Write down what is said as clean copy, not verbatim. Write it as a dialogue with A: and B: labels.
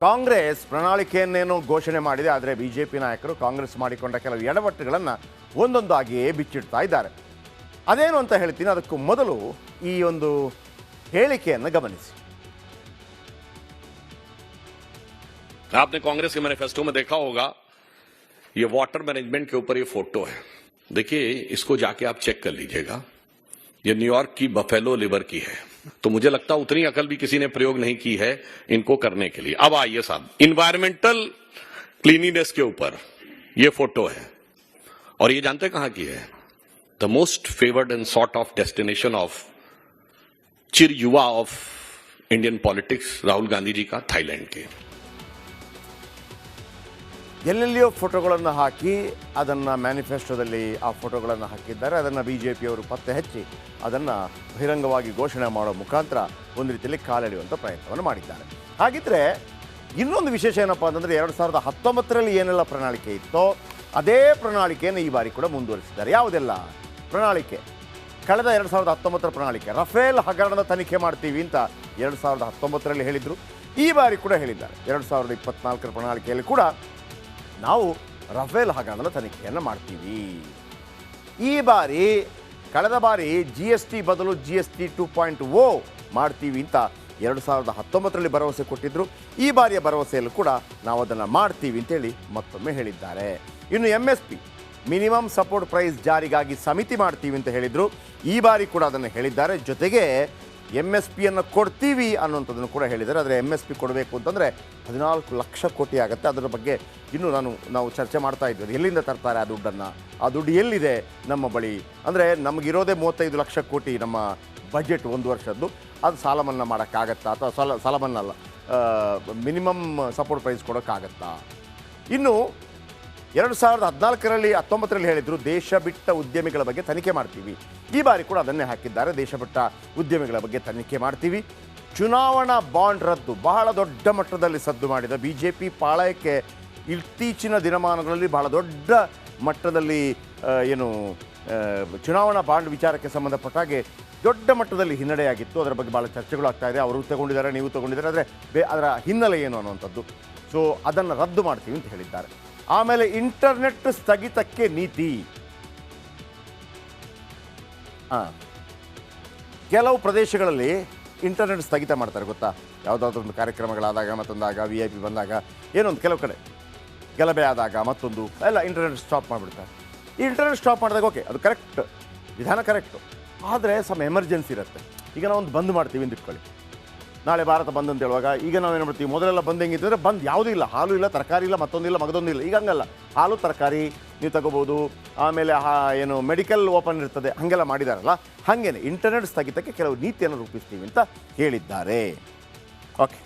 A: ಕಾಂಗ್ರೆಸ್ ಪ್ರಣಾಳಿಕೆಯನ್ನೇನೋ ಘೋಷಣೆ ಮಾಡಿದೆ. ಆದರೆ ಬಿಜೆಪಿ ನಾಯಕರು ಕಾಂಗ್ರೆಸ್ ಮಾಡಿಕೊಂಡ ಕೆಲವು ಎಡವಟ್ಟುಗಳನ್ನು ಒಂದೊಂದಾಗಿಯೇ ಬಿಚ್ಚಿಡ್ತಾ ಇದ್ದಾರೆ. ಅದೇನು ಅಂತ ಹೇಳ್ತೀನಿ. ಅದಕ್ಕೂ ಮೊದಲು ಈ ಒಂದು ಹೇಳಿಕೆಯನ್ನು ಗಮನಿಸಿ.
B: आपने कांग्रेस के मैनिफेस्टो में देखा होगा, ये वाटर मैनेजमेंट के ऊपर ये फोटो है. देखिए, इसको जाके आप चेक कर लीजिएगा. ये न्यूयॉर्क की बफेलो लिवर की है. तो मुझे लगता है उतनी अकल भी किसी ने प्रयोग नहीं की है इनको करने के लिए. अब आइए साहब, इन्वायरमेंटल क्लीनिनेस के ऊपर ये फोटो है. और ये जानते कहां की है? The most favoured and sort of destination of चिर युवा of Indian politics Rahul Gandhi ji का, थाईलैंड के.
A: ಎಲ್ಲೆಲ್ಲಿಯೋ ಫೋಟೋಗಳನ್ನು ಹಾಕಿ ಅದನ್ನು ಮ್ಯಾನಿಫೆಸ್ಟೋದಲ್ಲಿ ಆ ಫೋಟೋಗಳನ್ನು ಹಾಕಿದ್ದಾರೆ. ಅದನ್ನು ಬಿ ಜೆ ಪಿಯವರು ಪತ್ತೆ ಹಚ್ಚಿ ಅದನ್ನು ಬಹಿರಂಗವಾಗಿ ಘೋಷಣೆ ಮಾಡೋ ಮುಖಾಂತರ ಒಂದು ರೀತಿಯಲ್ಲಿ ಕಾಲೆಳೆಯುವಂಥ ಪ್ರಯತ್ನವನ್ನು ಮಾಡಿದ್ದಾರೆ. ಹಾಗಿದ್ರೆ ಇನ್ನೊಂದು ವಿಶೇಷ ಏನಪ್ಪ ಅಂತಂದರೆ 2019ರಲ್ಲಿ ಏನೆಲ್ಲ ಪ್ರಣಾಳಿಕೆ ಇತ್ತೋ ಅದೇ ಪ್ರಣಾಳಿಕೆಯನ್ನು ಈ ಬಾರಿ ಕೂಡ ಮುಂದುವರಿಸಿದ್ದಾರೆ. ಯಾವುದೆಲ್ಲ ಪ್ರಣಾಳಿಕೆ? ಕಳೆದ 2019ರ ಪ್ರಣಾಳಿಕೆ ರಫೇಲ್ ಹಗರಣದ ತನಿಖೆ ಮಾಡ್ತೀವಿ ಅಂತ 2019ರಲ್ಲಿ ಹೇಳಿದರು. ಈ ಬಾರಿ ಕೂಡ ಹೇಳಿದ್ದಾರೆ. 2024ರ ಪ್ರಣಾಳಿಕೆಯಲ್ಲಿ ಕೂಡ ನಾವು ರಫೇಲ್ ಹಗರಣದ ತನಿಖೆಯನ್ನು ಮಾಡ್ತೀವಿ. ಈ ಬಾರಿ ಕಳೆದ ಬಾರಿ GST ಬದಲು GST 2.0 ಮಾಡ್ತೀವಿ ಅಂತ 2019ರಲ್ಲಿ ಭರವಸೆ ಕೊಟ್ಟಿದ್ದರು. ಈ ಬಾರಿಯ ಭರವಸೆಯಲ್ಲೂ ಕೂಡ ನಾವು ಅದನ್ನು ಮಾಡ್ತೀವಿ ಅಂತೇಳಿ ಮತ್ತೊಮ್ಮೆ ಹೇಳಿದ್ದಾರೆ. ಇನ್ನು MSP ಮಿನಿಮಮ್ ಸಪೋರ್ಟ್ ಪ್ರೈಸ್ ಜಾರಿಗಾಗಿ ಸಮಿತಿ ಮಾಡ್ತೀವಿ ಅಂತ ಹೇಳಿದರು. ಈ ಬಾರಿ ಕೂಡ ಅದನ್ನು ಹೇಳಿದ್ದಾರೆ. ಜೊತೆಗೆ MSPಯನ್ನು ಕೊಡ್ತೀವಿ ಅನ್ನುವಂಥದ್ದನ್ನು ಕೂಡ ಹೇಳಿದ್ದಾರೆ. ಆದರೆ MSP ಕೊಡಬೇಕು ಅಂತಂದರೆ 14 ಲಕ್ಷ ಕೋಟಿ ಆಗುತ್ತೆ. ಅದರ ಬಗ್ಗೆ ಇನ್ನೂ ನಾವು ಚರ್ಚೆ ಮಾಡ್ತಾ ಇದ್ವಿ. ಎಲ್ಲಿಂದ ತರ್ತಾರೆ ಆ ದುಡ್ಡನ್ನು? ಆ ದುಡ್ಡು ಎಲ್ಲಿದೆ ನಮ್ಮ ಬಳಿ? ಅಂದರೆ ನಮಗಿರೋದೇ 35 ಲಕ್ಷ ಕೋಟಿ ನಮ್ಮ ಬಜೆಟ್ ಒಂದು ವರ್ಷದ್ದು. ಅದು ಸಾಲ ಮನ್ನಾ ಮಾಡೋಕ್ಕಾಗತ್ತಾ? ಅಥವಾ ಸಾಲ ಮನ್ನಾ ಅಲ್ಲ, ಮಿನಿಮಮ್ ಸಪೋರ್ಟ್ ಪ್ರೈಸ್ ಕೊಡೋಕ್ಕಾಗತ್ತಾ? ಇನ್ನು 2014ರಲ್ಲಿ 19ರಲ್ಲಿ ಹೇಳಿದರು ದೇಶ ಬಿಟ್ಟ ಉದ್ಯಮಿಗಳ ಬಗ್ಗೆ ತನಿಖೆ ಮಾಡ್ತೀವಿ. ಈ ಬಾರಿ ಕೂಡ ಅದನ್ನೇ ಹಾಕಿದ್ದಾರೆ. ದೇಶ ಬಿಟ್ಟ ಉದ್ಯಮಿಗಳ ಬಗ್ಗೆ ತನಿಖೆ ಮಾಡ್ತೀವಿ. ಚುನಾವಣಾ ಬಾಂಡ್ ರದ್ದು ಬಹಳ ದೊಡ್ಡ ಮಟ್ಟದಲ್ಲಿ ಸದ್ದು ಮಾಡಿದ BJP ಪಾಳಯಕ್ಕೆ ಇತ್ತೀಚಿನ ದಿನಮಾನಗಳಲ್ಲಿ ಬಹಳ ದೊಡ್ಡ ಮಟ್ಟದಲ್ಲಿ ಚುನಾವಣಾ ಬಾಂಡ್ ವಿಚಾರಕ್ಕೆ ಸಂಬಂಧಪಟ್ಟ ಹಾಗೆ ದೊಡ್ಡ ಮಟ್ಟದಲ್ಲಿ ಹಿನ್ನಡೆಯಾಗಿತ್ತು. ಅದರ ಬಗ್ಗೆ ಭಾಳ ಚರ್ಚೆಗಳು ಆಗ್ತಾ ಇದೆ. ಅವರು ತಗೊಂಡಿದ್ದಾರೆ, ನೀವು ತಗೊಂಡಿದ್ದಾರೆ. ಆದರೆ ಅದರ ಹಿನ್ನೆಲೆ ಏನು ಅನ್ನುವಂಥದ್ದು. ಸೊ ಅದನ್ನು ರದ್ದು ಮಾಡ್ತೀವಿ ಅಂತ ಹೇಳಿದ್ದಾರೆ. ಆಮೇಲೆ ಇಂಟರ್ನೆಟ್ ಸ್ಥಗಿತಕ್ಕೆ ನೀತಿ. ಕೆಲವು ಪ್ರದೇಶಗಳಲ್ಲಿ ಇಂಟರ್ನೆಟ್ ಸ್ಥಗಿತ ಮಾಡ್ತಾರೆ, ಗೊತ್ತಾ? ಯಾವುದಾದ್ರೂ ಒಂದು ಕಾರ್ಯಕ್ರಮಗಳಾದಾಗ, ಮತ್ತೊಂದಾಗ, VIP ಬಂದಾಗ, ಏನೊಂದು ಕೆಲವು ಕಡೆ ಗಲಭೆ ಆದಾಗ, ಮತ್ತೊಂದು ಎಲ್ಲ ಇಂಟರ್ನೆಟ್ ಸ್ಟಾಪ್ ಮಾಡಿಬಿಡ್ತಾರೆ. ಈ ಇಂಟರ್ನೆಟ್ ಸ್ಟಾಪ್ ಮಾಡಿದಾಗ ಓಕೆ, ಅದು ಕರೆಕ್ಟ್, ವಿಧಾನ ಕರೆಕ್ಟು. ಆದರೆ ಸಮ್ ಎಮರ್ಜೆನ್ಸಿ ಇರುತ್ತೆ. ಈಗ ನಾವೊಂದು ಬಂದ್ ಮಾಡ್ತೀವಿ ಅಂತ ಇಟ್ಕೊಳ್ಳಿ. ನಾಳೆ ಭಾರತ ಬಂದ್ ಅಂತ ಹೇಳುವಾಗ ಈಗ ನಾವೇನು ಮಾಡ್ತೀವಿ? ಮೊದಲೆಲ್ಲ ಬಂದ್ ಹೆಂಗಿತ್ತಂದರೆ ಬಂದ್ ಯಾವುದೂ ಇಲ್ಲ, ಹಾಲು ಇಲ್ಲ, ತರಕಾರಿ ಇಲ್ಲ, ಮತ್ತೊಂದಿಲ್ಲ, ಮಗದೊಂದಿಲ್ಲ. ಈಗ ಹಂಗಲ್ಲ, ಹಾಲು ತರಕಾರಿ ನೀವು ತಗೋಬೋದು. ಆಮೇಲೆ ಮೆಡಿಕಲ್ ಓಪನ್ ಇರ್ತದೆ. ಹಾಗೆಲ್ಲ ಮಾಡಿದಾರಲ್ಲ, ಹಾಗೇನೆ ಇಂಟರ್ನೆಟ್ ಸ್ಥಗಿತಕ್ಕೆ ಕೆಲವು ನೀತಿಯನ್ನು ರೂಪಿಸ್ತೀವಿ ಅಂತ ಹೇಳಿದ್ದಾರೆ. ಓಕೆ.